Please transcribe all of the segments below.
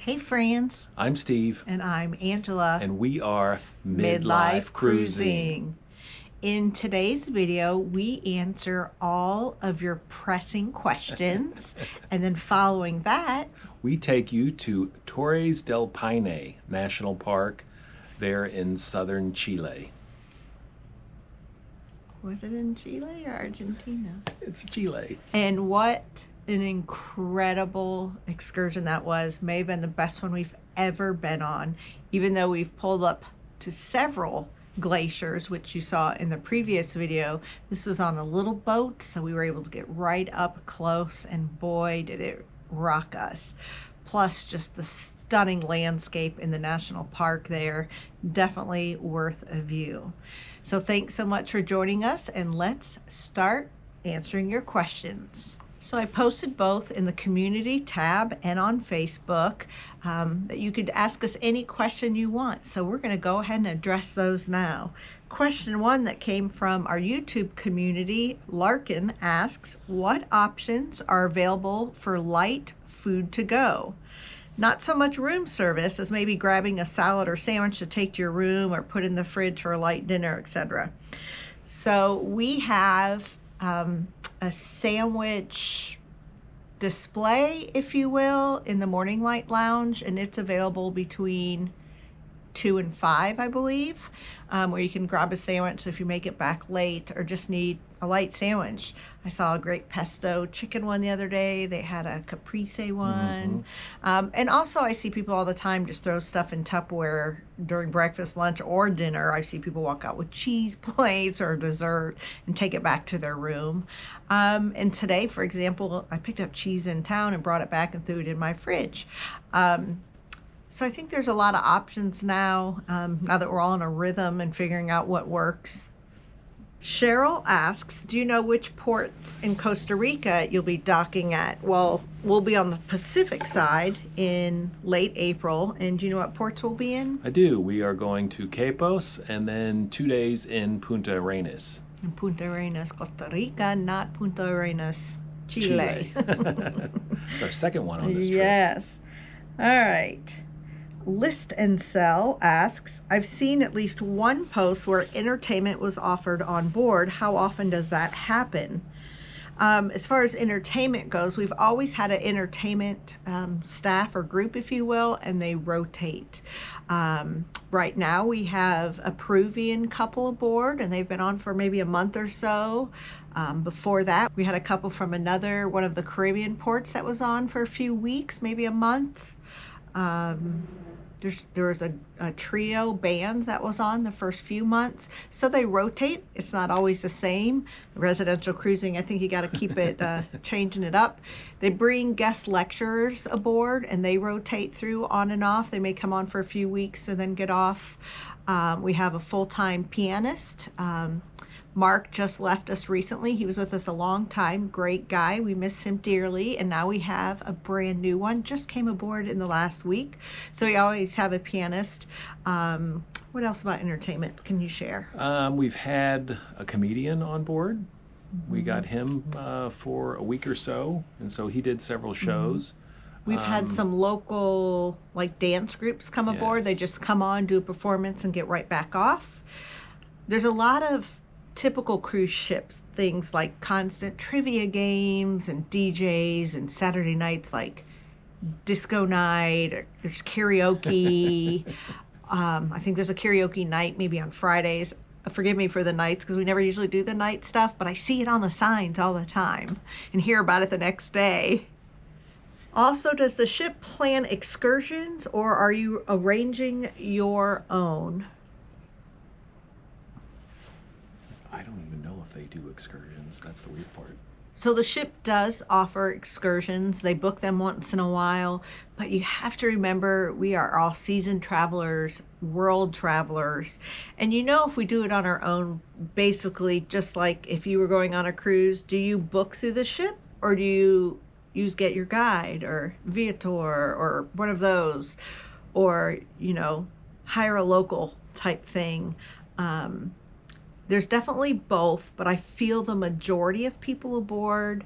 Hey friends, I'm Steve. and I'm Angela. And we are Midlife Cruising. In today's video, we answer all of your pressing questions, and then following that, we take you to Torres del Paine National Park there in southern Chile. Was it in Chile or Argentina? It's Chile. And what an incredible excursion that was. May have been the best one we've ever been on, even though we've pulled up to several glaciers, which you saw in the previous video. This was on a little boat, so we were able to get right up close, and boy did it rock us. Plus just the stunning landscape in the national park there, definitely worth a view. So thanks so much for joining us, and let's start answering your questions. So I posted both in the community tab and on Facebook that you could ask us any question you want. So we're going to go ahead and address those now. Question one that came from our YouTube community, Larkin asks, what options are available for light food to go? Not so much room service as maybe grabbing a salad or sandwich to take to your room or put in the fridge for a light dinner, etc. So we have a sandwich display, if you will, in the Morning Light Lounge, and it's available between 2 and 5, I believe, where you can grab a sandwich if you make it back late or just need a light sandwich. I saw a great pesto chicken one the other day. They had a caprese one. And also I see people all the time just throw stuff in Tupperware during breakfast, lunch, or dinner. I see people walk out with cheese plates or dessert and take it back to their room. And today, for example, I picked up cheese in town and brought it back and threw it in my fridge. So I think there's a lot of options now, now that we're all in a rhythm and figuring out what works. Cheryl asks, do you know which ports in Costa Rica you'll be docking at? Well, we'll be on the Pacific side in late April. And do you know what ports we'll be in? I do. We are going to Quepos and then 2 days in Punta Arenas. In Punta Arenas, Costa Rica, not Punta Arenas, Chile. It's our second one on this trip. Yes. All right. List and Sell asks, I've seen at least one post where entertainment was offered on board. How often does that happen? As far as entertainment goes, we've always had an entertainment staff or group, if you will, and they rotate. Right now we have a Peruvian couple aboard, and they've been on for maybe a month or so. Before that, we had a couple from one of the Caribbean ports that was on for a few weeks, maybe a month. There was a trio band that was on the first few months, so they rotate. It's not always the same. Residential cruising, I think you got to keep it changing it up. They bring guest lecturers aboard, and they rotate through on and off. They may come on for a few weeks and then get off. We have a full-time pianist. Mark just left us recently. He was with us a long time. Great guy. We miss him dearly. And now we have a brand new one. Just came aboard in the last week. So we always have a pianist. What else about entertainment can you share? We've had a comedian on board. We got him for a week or so. And so he did several shows. We've had some local dance groups come aboard. They just come on, do a performance, and get right back off. There's a lot of typical cruise ships things like constant trivia games and DJs, and Saturday nights like disco night, or there's karaoke. I think there's a karaoke night maybe on Fridays. Forgive me for the nights because we never usually do the night stuff, but I see it on the signs all the time and hear about it the next day. Also, does the ship plan excursions, or are you arranging your own? I don't even know if they do excursions. That's the weird part. So the ship does offer excursions. They book them once in a while, but you have to remember we are all seasoned travelers, world travelers. And if we do it on our own, basically just like if you were going on a cruise, do you book through the ship, or do you use Get Your Guide or Viator or one of those, or hire a local type thing? There's definitely both, but I feel the majority of people aboard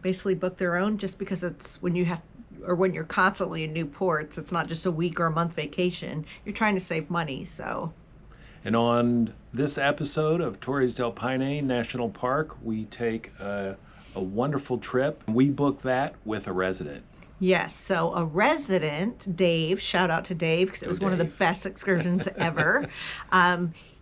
basically book their own, just because it's when you have or when you're constantly in new ports, it's not just a week or a month vacation. You're trying to save money, so. And on this episode of Torres del Paine National Park, we take a wonderful trip. We booked that with a resident. Yes, so a resident, Dave, shout out to Dave, because it was one of the best excursions ever.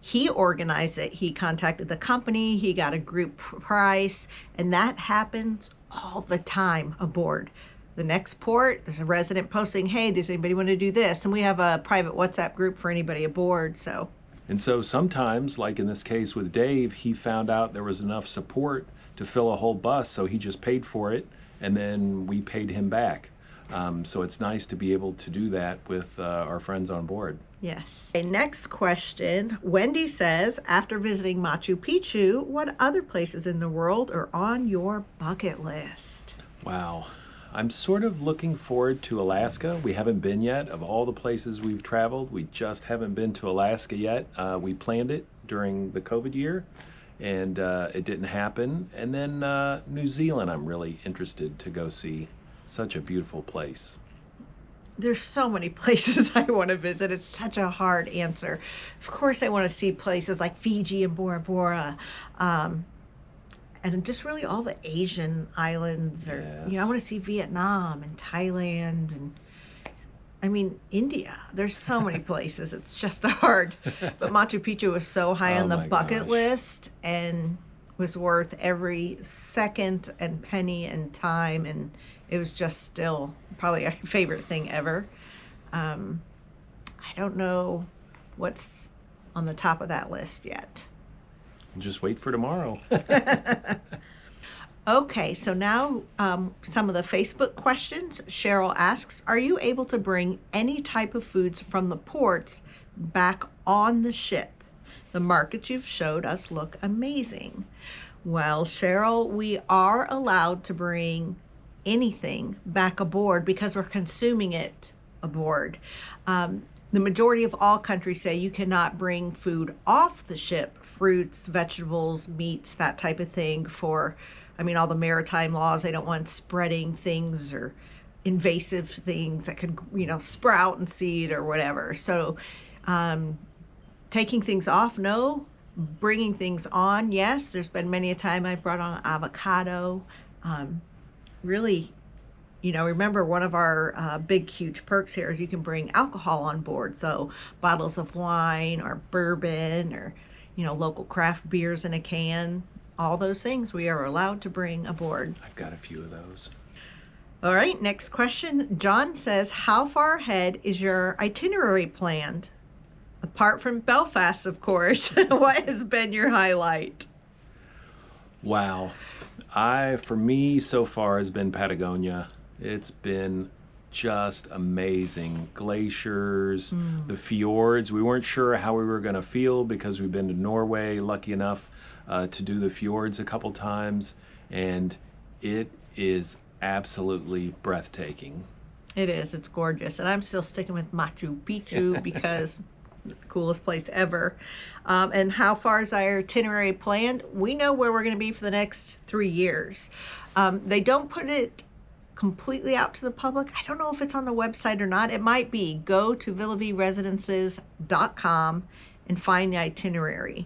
He organized it. He contacted the company. He got a group price, and that happens all the time aboard. The next port, there's a resident posting, hey, does anybody want to do this? And we have a private WhatsApp group for anybody aboard, so. And so sometimes, like in this case with Dave, he found out there was enough support to fill a whole bus, so he just paid for it, and then we paid him back. So it's nice to be able to do that with our friends on board. Yes. Okay, next question. Wendy says, after visiting Machu Picchu, what other places in the world are on your bucket list? Wow. I'm sort of looking forward to Alaska. We haven't been yet. Of all the places we've traveled, we just haven't been to Alaska yet. We planned it during the COVID year, and it didn't happen. And then New Zealand, I'm really interested to go see. Such a beautiful place. There's so many places I want to visit. It's such a hard answer. Of course, I want to see places like Fiji and Bora Bora, and just really all the Asian islands. Or I want to see Vietnam and Thailand, and I mean India. There's so many places. It's just hard. But Machu Picchu was so high on the bucket list, and was worth every second and penny and time, and it was just still probably our favorite thing ever. I don't know what's on the top of that list yet. Just wait for tomorrow. Okay, so now some of the Facebook questions. Cheryl asks, are you able to bring any type of foods from the ports back on the ship? The markets you've showed us look amazing. Well, Cheryl, we are allowed to bring anything back aboard because we're consuming it aboard. The majority of all countries say you cannot bring food off the ship, fruits, vegetables, meats, that type of thing for, all the maritime laws. They don't want spreading things or invasive things that could, sprout and seed or whatever. So taking things off, no. Bringing things on, yes. There's been many a time I've brought on avocado. Really, remember one of our big, huge perks here is you can bring alcohol on board. So bottles of wine or bourbon or, local craft beers in a can. All those things we are allowed to bring aboard. I've got a few of those. All right, next question. John says, how far ahead is your itinerary planned? Apart from Belfast, of course, what has been your highlight? Wow. For me so far has been Patagonia. It's been just amazing. Glaciers, the fjords. We weren't sure how we were going to feel because we've been to Norway, lucky enough to do the fjords a couple times, and it is absolutely breathtaking. It is. It's gorgeous. And I'm still sticking with Machu Picchu because the coolest place ever. And how far is our itinerary planned? We know where we're going to be for the next 3 years. They don't put it completely out to the public. I don't know if it's on the website or not. It might be. Go to villavieresidences.com and find the itinerary.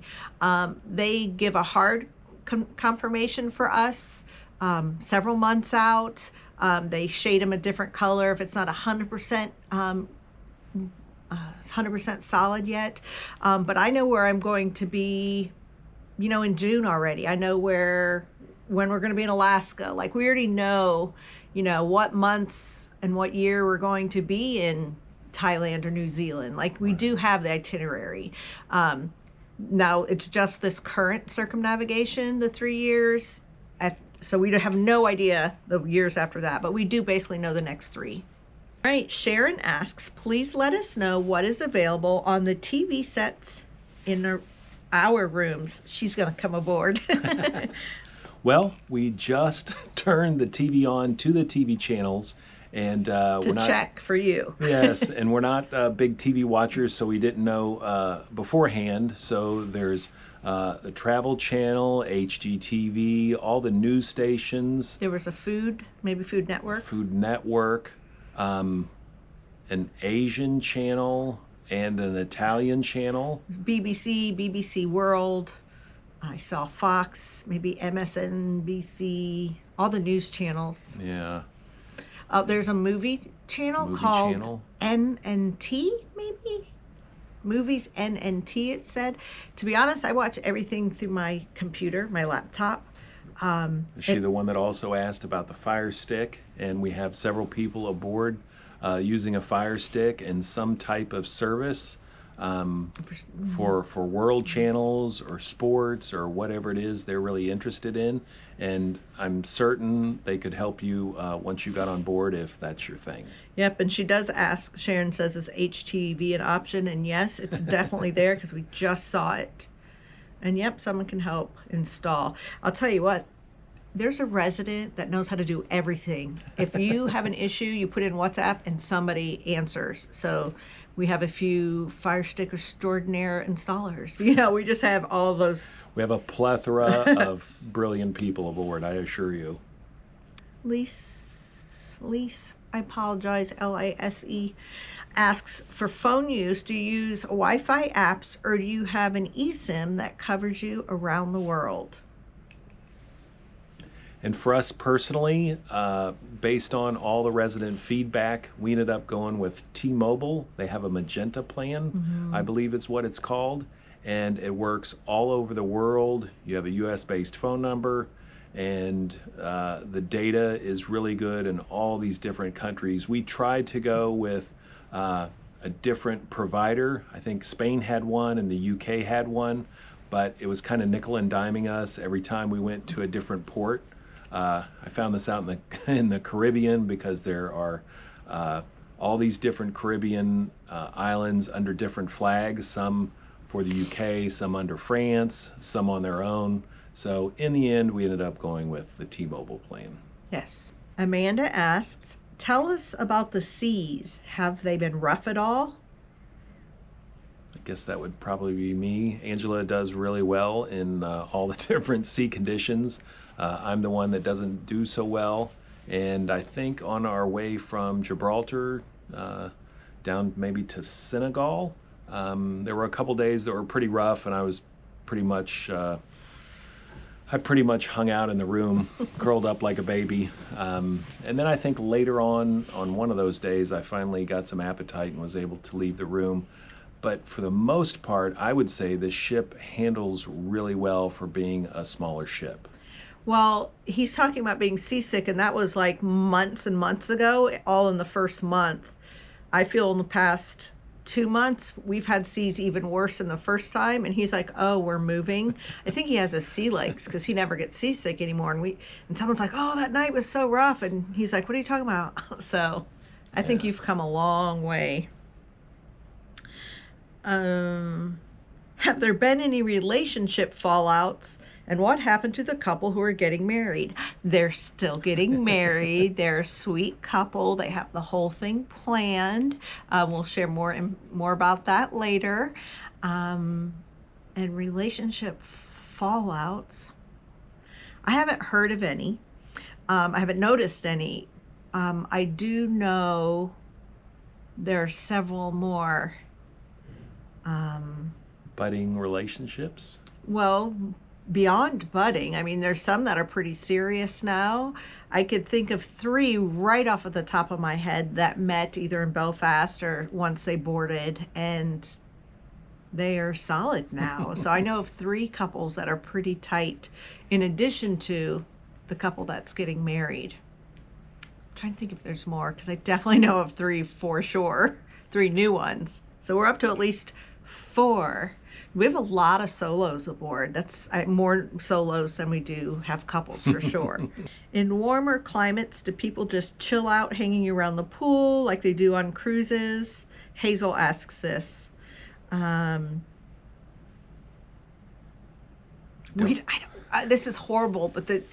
They give a hard confirmation for us several months out. They shade them a different color if it's not 100% 100% solid yet, but I know where I'm going to be, in June already. I know when we're going to be in Alaska. Like, we already know, what months and what year we're going to be in Thailand or New Zealand. Like, we do have the itinerary. Now it's just this current circumnavigation, the 3 years, so we have no idea the years after that, but we do basically know the next 3. All right, Sharon asks, please let us know what is available on the TV sets in our rooms. She's going to come aboard. Well, we just turned the TV on to the TV channels, and we're not check for you. Yes, and we're not big TV watchers, so we didn't know beforehand. So there's the Travel Channel, HGTV, all the news stations. There was a Food Network. Food Network. an Asian channel and an Italian channel. BBC, BBC World. I saw Fox, maybe MSNBC, all the news channels. Yeah. There's a movie channel called NNT, maybe? Movies NNT, it said. To be honest, I watch everything through my computer, my laptop. Is she the one that also asked about the Fire Stick? And we have several people aboard using a Fire Stick and some type of service for world channels or sports or whatever it is they're really interested in. And I'm certain they could help you once you got on board if that's your thing. Yep, and she does ask, Sharon says, is HTV an option? And yes, it's definitely there because we just saw it. And yep, someone can help install. I'll tell you what, there's a resident that knows how to do everything. If you have an issue, you put in WhatsApp and somebody answers. So we have a few Fire Stick extraordinaire installers. You know, we just have all of those. We have a plethora of brilliant people aboard, I assure you. Lise, I apologize, Lise, asks, for phone use, do you use Wi-Fi apps or do you have an eSIM that covers you around the world? And for us personally, based on all the resident feedback, we ended up going with T-Mobile. They have a Magenta plan, I believe is what it's called. And it works all over the world. You have a US-based phone number, and the data is really good in all these different countries. We tried to go with a different provider. I think Spain had one and the UK had one, but it was kind of nickel and diming us every time we went to a different port. I found this out in the Caribbean because there are all these different Caribbean islands under different flags, some for the UK, some under France, some on their own. So in the end, we ended up going with the T-Mobile plan. Yes. Amanda asks, tell us about the seas. Have they been rough at all? I guess that would probably be me. Angela does really well in all the different sea conditions. I'm the one that doesn't do so well. And I think on our way from Gibraltar down maybe to Senegal, there were a couple days that were pretty rough, and I was pretty much hung out in the room, curled up like a baby. And then I think later on one of those days, I finally got some appetite and was able to leave the room. But for the most part, I would say the ship handles really well for being a smaller ship. Well, he's talking about being seasick, and that was like months and months ago, all in the first month. I feel in the past 2 months, we've had seas even worse than the first time, and he's like, oh, we're moving. I think he has a sea legs because he never gets seasick anymore. And someone's like, oh, that night was so rough. And he's like, what are you talking about? So I think you've come a long way. Have there been any relationship fallouts? And what happened to the couple who are getting married? They're still getting married. They're a sweet couple. They have the whole thing planned. We'll share more about that later. And relationship fallouts, I haven't heard of any. I haven't noticed any. I do know there are several more. Budding relationships? Well, beyond budding. I mean, there's some that are pretty serious now. I could think of 3 right off of the top of my head that met either in Belfast or once they boarded, and they are solid now. So I know of 3 couples that are pretty tight, in addition to the couple that's getting married. I'm trying to think if there's more, because I definitely know of 3 for sure. 3 new ones. So we're up to at least 4. We have a lot of solos aboard. That's more solos than we do have couples for sure. In warmer climates, do people just chill out hanging around the pool like they do on cruises? Hazel asks this. This is horrible, but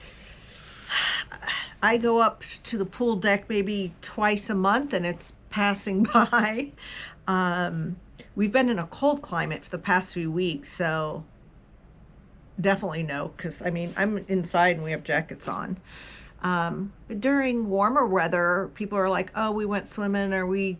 I go up to the pool deck maybe twice a month and it's passing by. We've been in a cold climate for the past few weeks, so definitely no, because I mean, I'm inside and we have jackets on. But during warmer weather, people are like, oh, we went swimming, or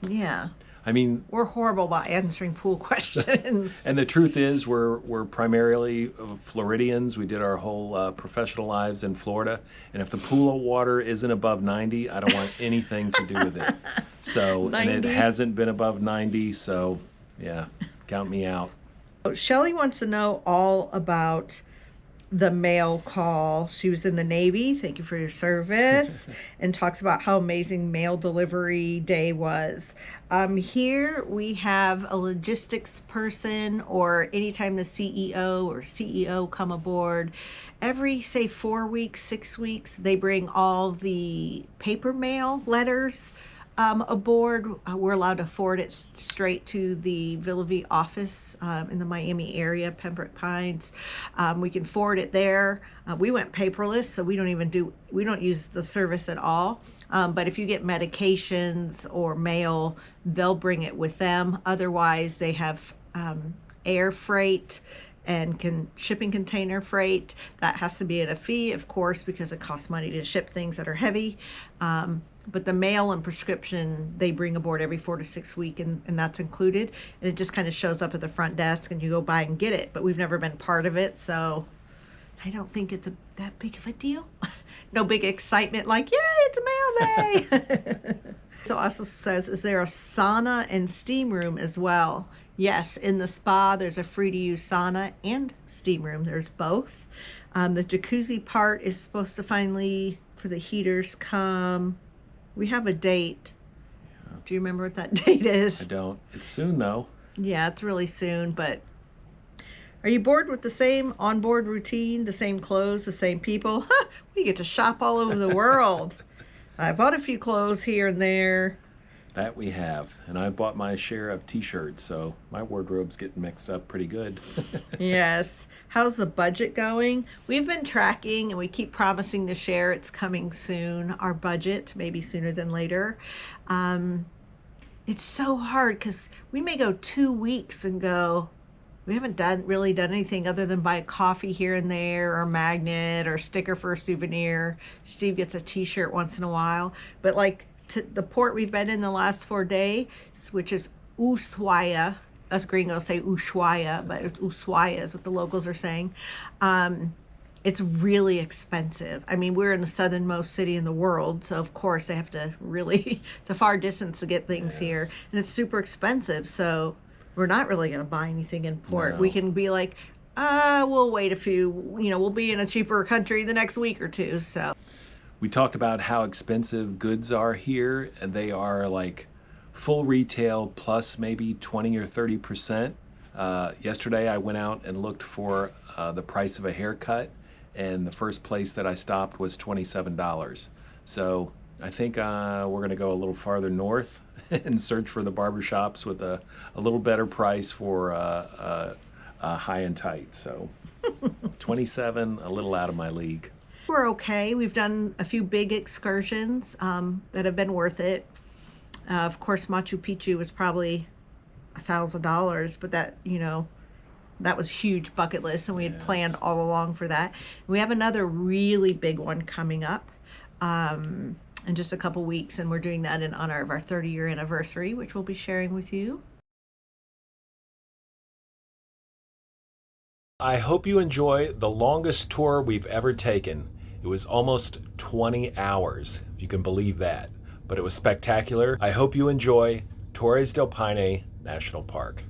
yeah. I mean, we're horrible about answering pool questions. and the truth is, we're primarily Floridians. We did our whole professional lives in Florida, and if the pool water isn't above 90, I don't want anything to do with it. So, 90? And it hasn't been above 90, so yeah, count me out. Shelly wants to know all about the mail call. She was in the Navy. Thank you for your service. And talks about how amazing mail delivery day was. Here we have a logistics person, or anytime the CEO come aboard, every, say, 4 weeks, 6 weeks, they bring all the paper mail letters aboard. We're allowed to forward it straight to the Villa Vie office in the Miami area, Pembroke Pines. We can forward it there. We went paperless, so we don't use the service at all. But if you get medications or mail, they'll bring it with them. Otherwise, they have air freight and shipping container freight. That has to be at a fee, of course, because it costs money to ship things that are heavy. But the mail and prescription, they bring aboard every 4 to 6 weeks, and that's included. And it just kind of shows up at the front desk, and you go by and get it. But we've never been part of it, so I don't think it's that big of a deal. No big excitement like, yay, it's a mail day. So also says, is there a sauna and steam room as well? Yes, in the spa, there's a free-to-use sauna and steam room. There's both. The jacuzzi part is supposed to finally, for the heaters, come. We have a date. Yeah. Do you remember what that date is? I don't. It's soon, though. Yeah, it's really soon, but are you bored with the same onboard routine, the same clothes, the same people? We get to shop all over the world. I bought a few clothes here and there. That we have, and I bought my share of t-shirts, so my wardrobe's getting mixed up pretty good. Yes. How's the budget going? We've been tracking, and we keep promising to share. It's coming soon, our budget, maybe sooner than later. It's so hard because we may go 2 weeks and go, we haven't really done anything other than buy a coffee here and there, or a magnet, or a sticker for a souvenir. Steve gets a t-shirt once in a while, but like, to the port we've been in the last 4 days, which is Ushuaia. Us gringos say Ushuaia, but Ushuaia is what the locals are saying. It's really expensive. I mean, we're in the southernmost city in the world, so of course they have to really, it's a far distance to get things here, and it's super expensive, so we're not really going to buy anything in port. No. We can be like, we'll wait a few, we'll be in a cheaper country the next week or two, so. We talked about how expensive goods are here, and they are like full retail plus maybe 20 or 30%. Yesterday I went out and looked for the price of a haircut, and the first place that I stopped was $27. So I think we're going to go a little farther north and search for the barbershops with a little better price for high and tight. So 27, a little out of my league. We're okay. We've done a few big excursions that have been worth it. Of course, Machu Picchu was probably $1,000, but that, that was huge bucket list, and we had planned all along for that. We have another really big one coming up in just a couple weeks, and we're doing that in honor of our 30-year anniversary, which we'll be sharing with you. I hope you enjoy the longest tour we've ever taken. It was almost 20 hours, if you can believe that. But it was spectacular. I hope you enjoy Torres del Paine National Park.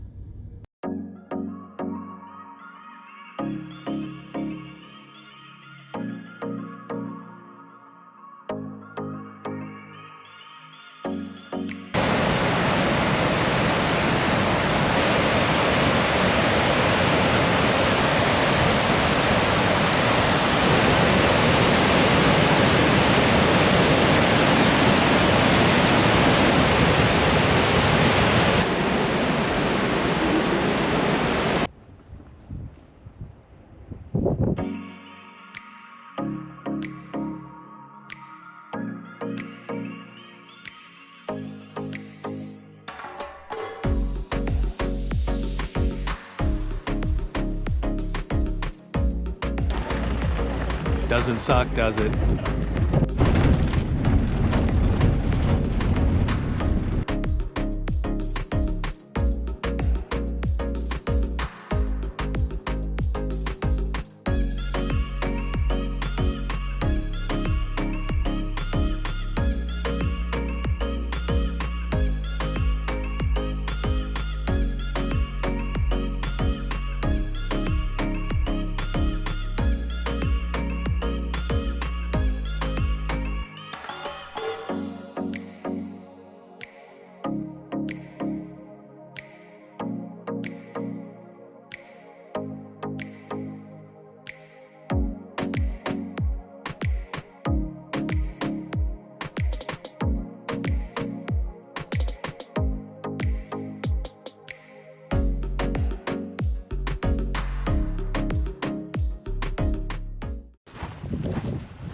Doesn't suck, does it?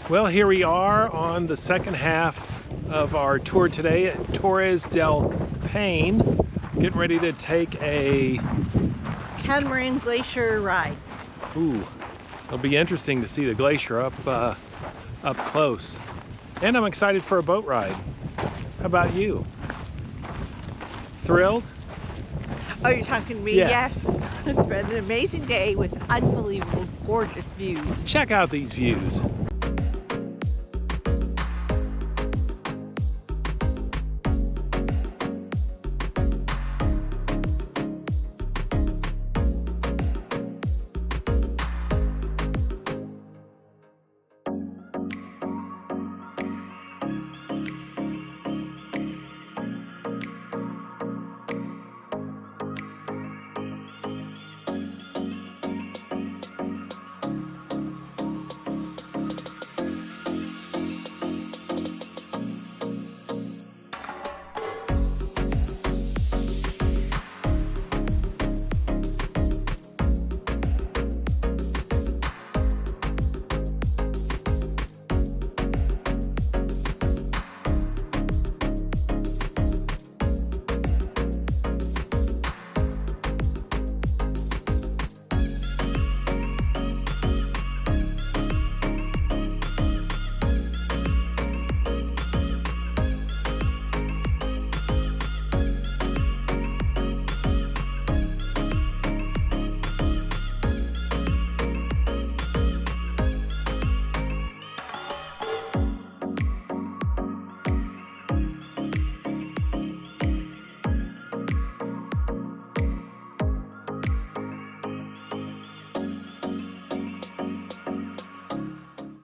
Well, here we are on the second half of our tour today at Torres del Paine. Getting ready to take a catamaran glacier ride. Ooh, it'll be interesting to see the glacier up close. And I'm excited for a boat ride. How about you? Thrilled? Oh, you're talking to me? Yes. It's been an amazing day with unbelievable, gorgeous views. Check out these views.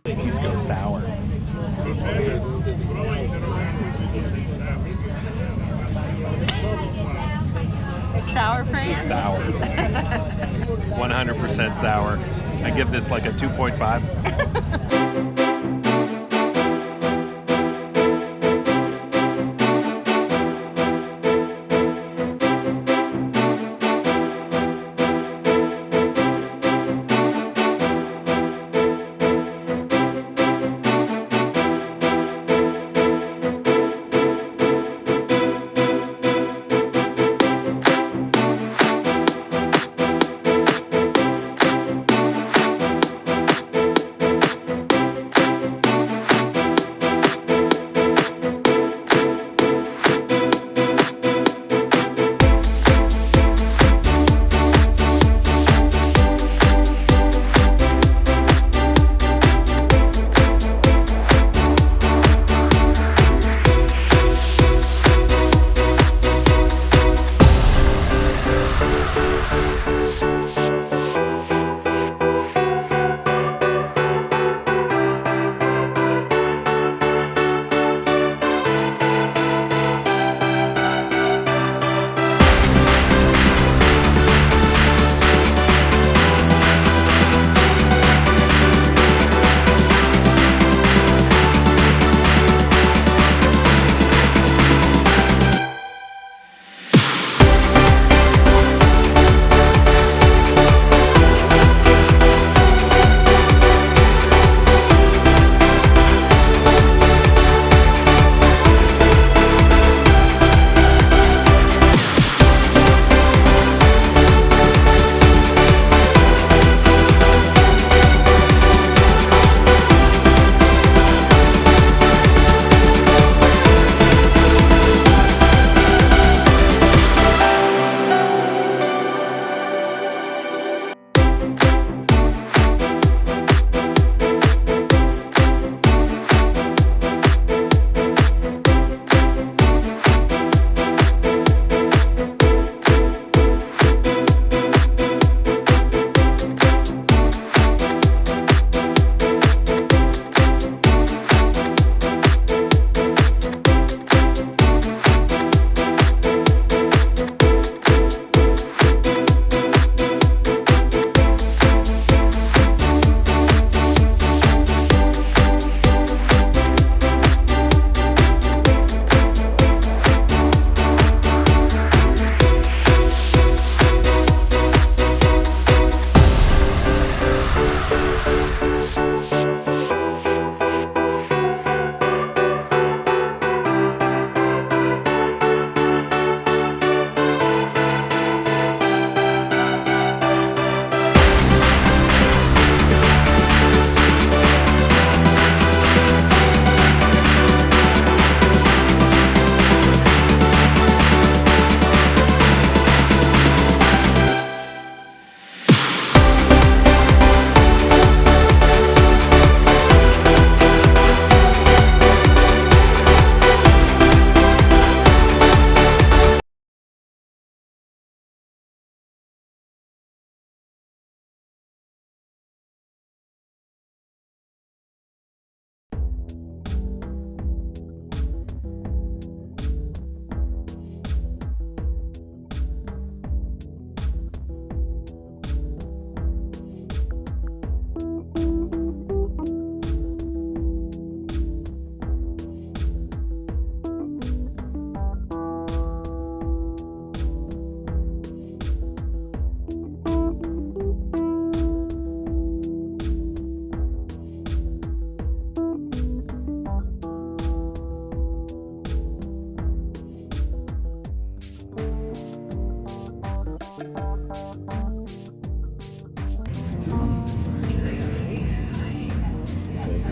These go sour. Sour, Fran? Sour. 100% sour. I give this like a 2.5.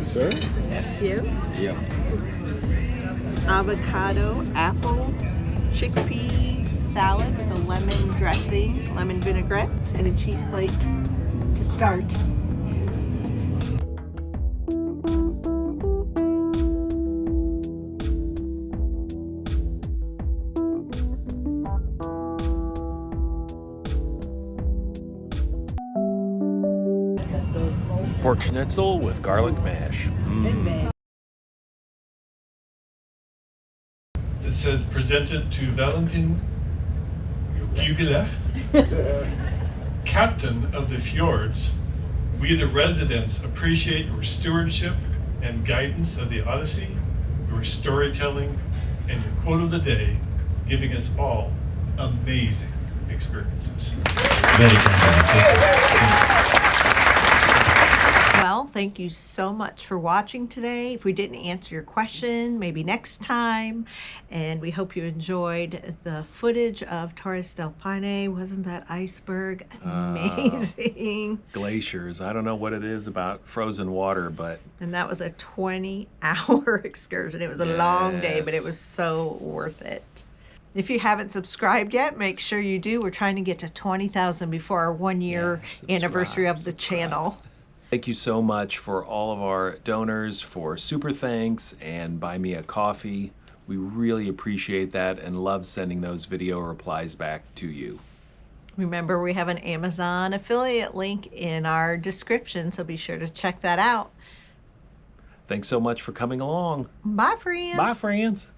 sir. Thank you. Yeah. Avocado, apple, chickpea salad with a lemon dressing, lemon vinaigrette, and a cheese plate to start. Pork schnitzel with garlic mash. It says presented to Valentin Gugler, Captain of the Fjords. We the residents appreciate your stewardship and guidance of the Odyssey, your storytelling, and your quote of the day, giving us all amazing experiences. Very kind. Well, thank you so much for watching today. If we didn't answer your question, maybe next time. And we hope you enjoyed the footage of Torres del Paine. Wasn't that iceberg amazing? Glaciers. I don't know what it is about frozen water, but... And that was a 20-hour excursion. It was a long day, but it was so worth it. If you haven't subscribed yet, make sure you do. We're trying to get to 20,000 before our 1-year anniversary of the channel. Thank you so much for all of our donors for super thanks and buy me a coffee. We really appreciate that and love sending those video replies back to you. Remember, we have an Amazon affiliate link in our description, so be sure to check that out. Thanks so much for coming along. Bye, friends. Bye, friends.